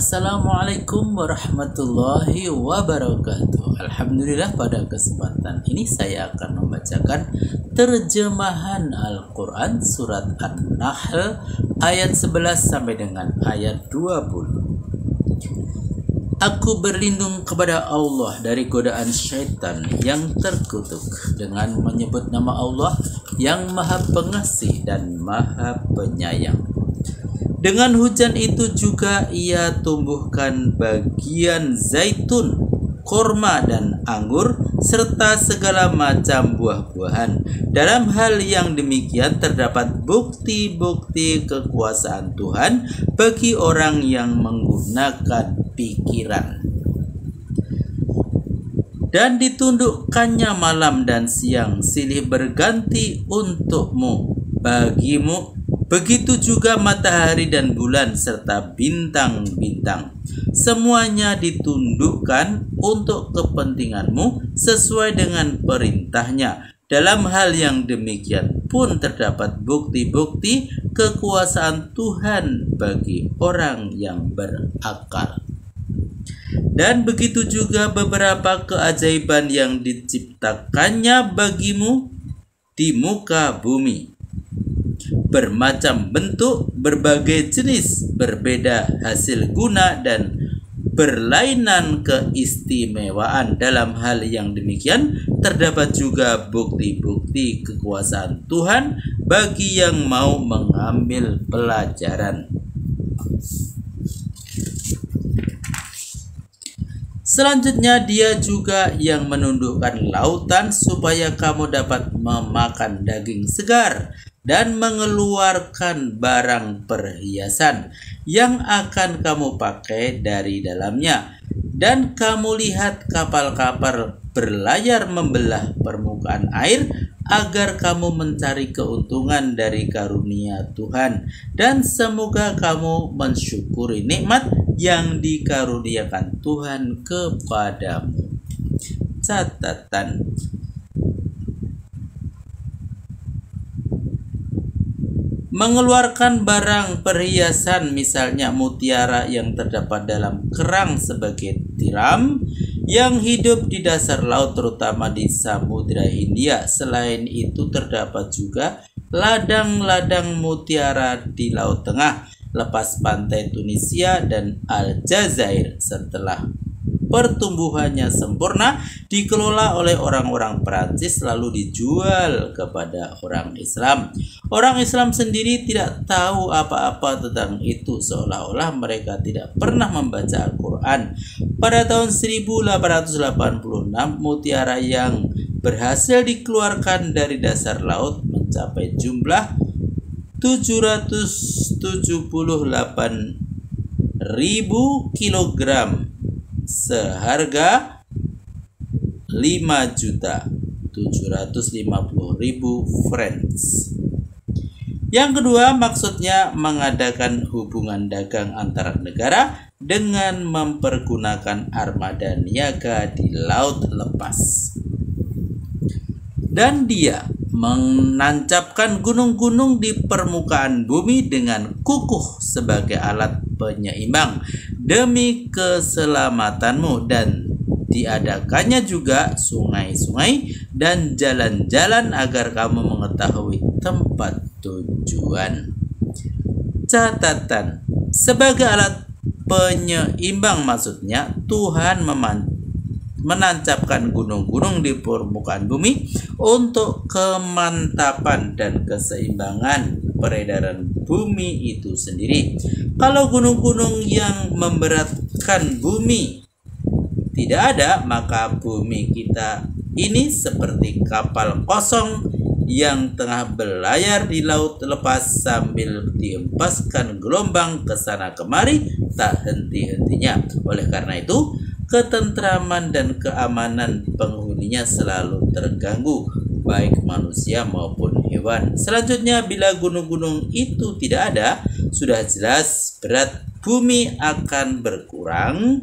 Assalamualaikum warahmatullahi wabarakatuh. Alhamdulillah, pada kesempatan ini saya akan membacakan terjemahan Al-Quran surat An-Nahl ayat 11 sampai dengan ayat 20. Aku berlindung kepada Allah dari godaan syaitan yang terkutuk dengan menyebut nama Allah yang Maha Pengasih dan Maha Penyayang. Dengan hujan itu juga ia tumbuhkan bagian zaitun, korma dan anggur, serta segala macam buah-buahan. Dalam hal yang demikian terdapat bukti-bukti kekuasaan Tuhan bagi orang yang menggunakan pikiran. Dan ditundukkannya malam dan siang silih berganti untukmu, bagimu. Begitu juga matahari dan bulan serta bintang-bintang. Semuanya ditundukkan untuk kepentinganmu sesuai dengan perintahnya. Dalam hal yang demikian pun terdapat bukti-bukti kekuasaan Tuhan bagi orang yang berakal. Dan begitu juga beberapa keajaiban yang diciptakannya bagimu di muka bumi. Bermacam bentuk, berbagai jenis, berbeda hasil guna dan berlainan keistimewaan. Dalam hal yang demikian terdapat juga bukti-bukti kekuasaan Tuhan bagi yang mau mengambil pelajaran. Selanjutnya dia juga yang menundukkan lautan supaya kamu dapat memakan daging segar dan mengeluarkan barang perhiasan yang akan kamu pakai dari dalamnya. Dan kamu lihat kapal-kapal berlayar membelah permukaan air agar kamu mencari keuntungan dari karunia Tuhan. Dan semoga kamu mensyukuri nikmat yang dikaruniakan Tuhan kepadamu. Catatan: mengeluarkan barang perhiasan, misalnya mutiara yang terdapat dalam kerang sebagai tiram yang hidup di dasar laut, terutama di Samudra Hindia. Selain itu terdapat juga ladang-ladang mutiara di Laut Tengah, lepas pantai Tunisia dan Aljazair. Setelah pertumbuhannya sempurna, dikelola oleh orang-orang Perancis lalu dijual kepada orang Islam. Orang Islam sendiri tidak tahu apa-apa tentang itu, seolah-olah mereka tidak pernah membaca Al-Quran. Pada tahun 1886, mutiara yang berhasil dikeluarkan dari dasar laut mencapai jumlah 778.000 kilogram seharga 5.750.000 francs. Yang kedua, maksudnya mengadakan hubungan dagang antar negara dengan mempergunakan armada niaga di laut lepas. Dan dia menancapkan gunung-gunung di permukaan bumi dengan kukuh sebagai alat penyeimbang demi keselamatanmu, dan diadakannya juga sungai-sungai dan jalan-jalan agar kamu mengetahui tempat tujuan. Catatan: sebagai alat penyeimbang, maksudnya Tuhan menancapkan gunung-gunung di permukaan bumi untuk kemantapan dan keseimbangan peredaran bumi itu sendiri. Kalau gunung-gunung yang memberatkan bumi tidak ada, maka bumi kita ini seperti kapal kosong yang tengah berlayar di laut lepas sambil dihempaskan gelombang ke sana kemari tak henti-hentinya. Oleh karena itu, ketentraman dan keamanan penghuninya selalu terganggu, baik manusia maupun hewan. Selanjutnya, bila gunung-gunung itu tidak ada, sudah jelas berat bumi akan berkurang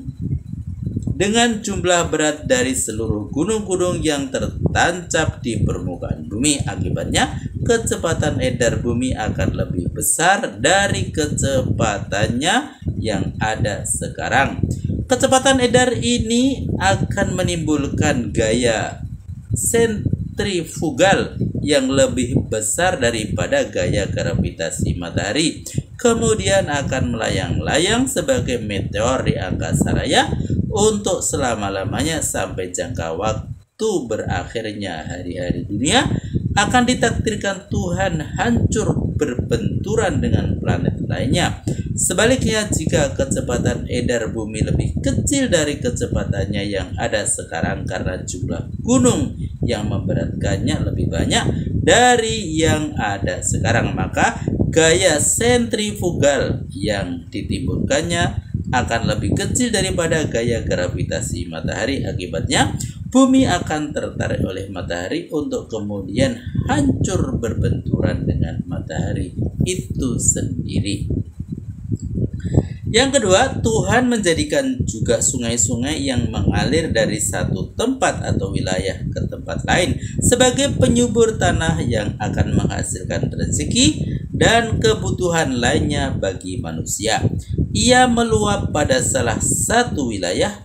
dengan jumlah berat dari seluruh gunung-gunung yang tertancap di permukaan bumi. Akibatnya, kecepatan edar bumi akan lebih besar dari kecepatannya yang ada sekarang. Kecepatan edar ini akan menimbulkan gaya sentrifugal yang lebih besar daripada gaya gravitasi matahari. Kemudian akan melayang-layang sebagai meteor di angkasa raya untuk selama-lamanya sampai jangka waktu berakhirnya hari-hari dunia akan ditakdirkan Tuhan hancur berbenturan dengan planet lainnya. Sebaliknya, jika kecepatan edar bumi lebih kecil dari kecepatannya yang ada sekarang karena jumlah gunung yang memberatkannya lebih banyak dari yang ada sekarang, maka gaya sentrifugal yang ditimbulkannya akan lebih kecil daripada gaya gravitasi matahari. Akibatnya, bumi akan tertarik oleh matahari untuk kemudian hancur berbenturan dengan matahari itu sendiri. Yang kedua, Tuhan menjadikan juga sungai-sungai yang mengalir dari satu tempat atau wilayah ke tempat lain sebagai penyubur tanah yang akan menghasilkan rezeki dan kebutuhan lainnya bagi manusia. Ia meluap pada salah satu wilayah,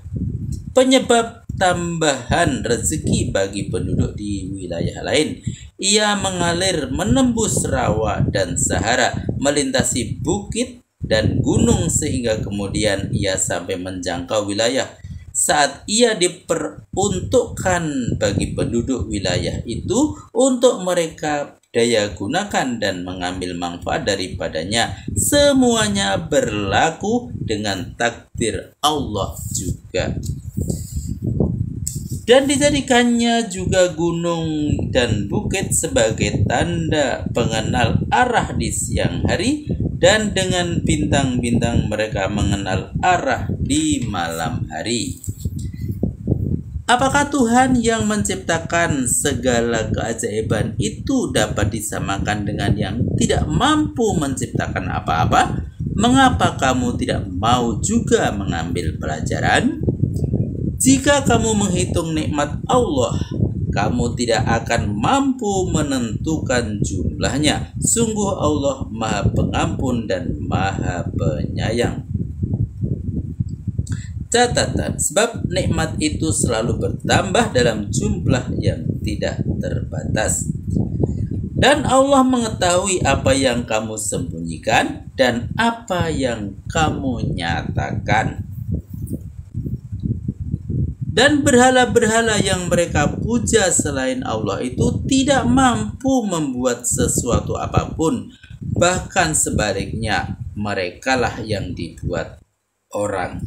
penyebab tambahan rezeki bagi penduduk di wilayah lain. Ia mengalir menembus rawa dan Sahara, melintasi bukit dan gunung sehingga kemudian ia sampai menjangkau wilayah. Saat ia diperuntukkan bagi penduduk wilayah itu untuk mereka daya gunakan dan mengambil manfaat daripadanya, semuanya berlaku dengan takdir Allah juga. Dan dijadikannya juga gunung dan bukit sebagai tanda pengenal arah di siang hari, dan dengan bintang-bintang mereka mengenal arah di malam hari. Apakah Tuhan yang menciptakan segala keajaiban itu dapat disamakan dengan yang tidak mampu menciptakan apa-apa? Mengapa kamu tidak mau juga mengambil pelajaran? Jika kamu menghitung nikmat Allah, kamu tidak akan mampu menentukan jumlahnya. Sungguh Allah Maha Pengampun dan Maha Penyayang. Catatan, sebab nikmat itu selalu bertambah dalam jumlah yang tidak terbatas. Dan Allah mengetahui apa yang kamu sembunyikan dan apa yang kamu nyatakan. Dan berhala-berhala yang mereka puja selain Allah itu tidak mampu membuat sesuatu apapun. Bahkan sebaliknya, merekalah yang dibuat orang.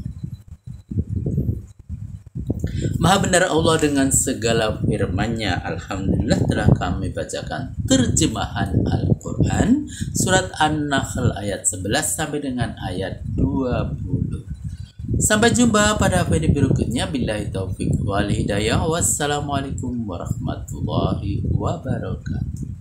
Maha benar Allah dengan segala firman-Nya. Alhamdulillah telah kami bacakan terjemahan Al-Quran surat An-Nahl ayat 11 sampai dengan ayat 20. Sampai jumpa pada video berikutnya. Billahi taufik wal hidayah. Wassalamualaikum warahmatullahi wabarakatuh.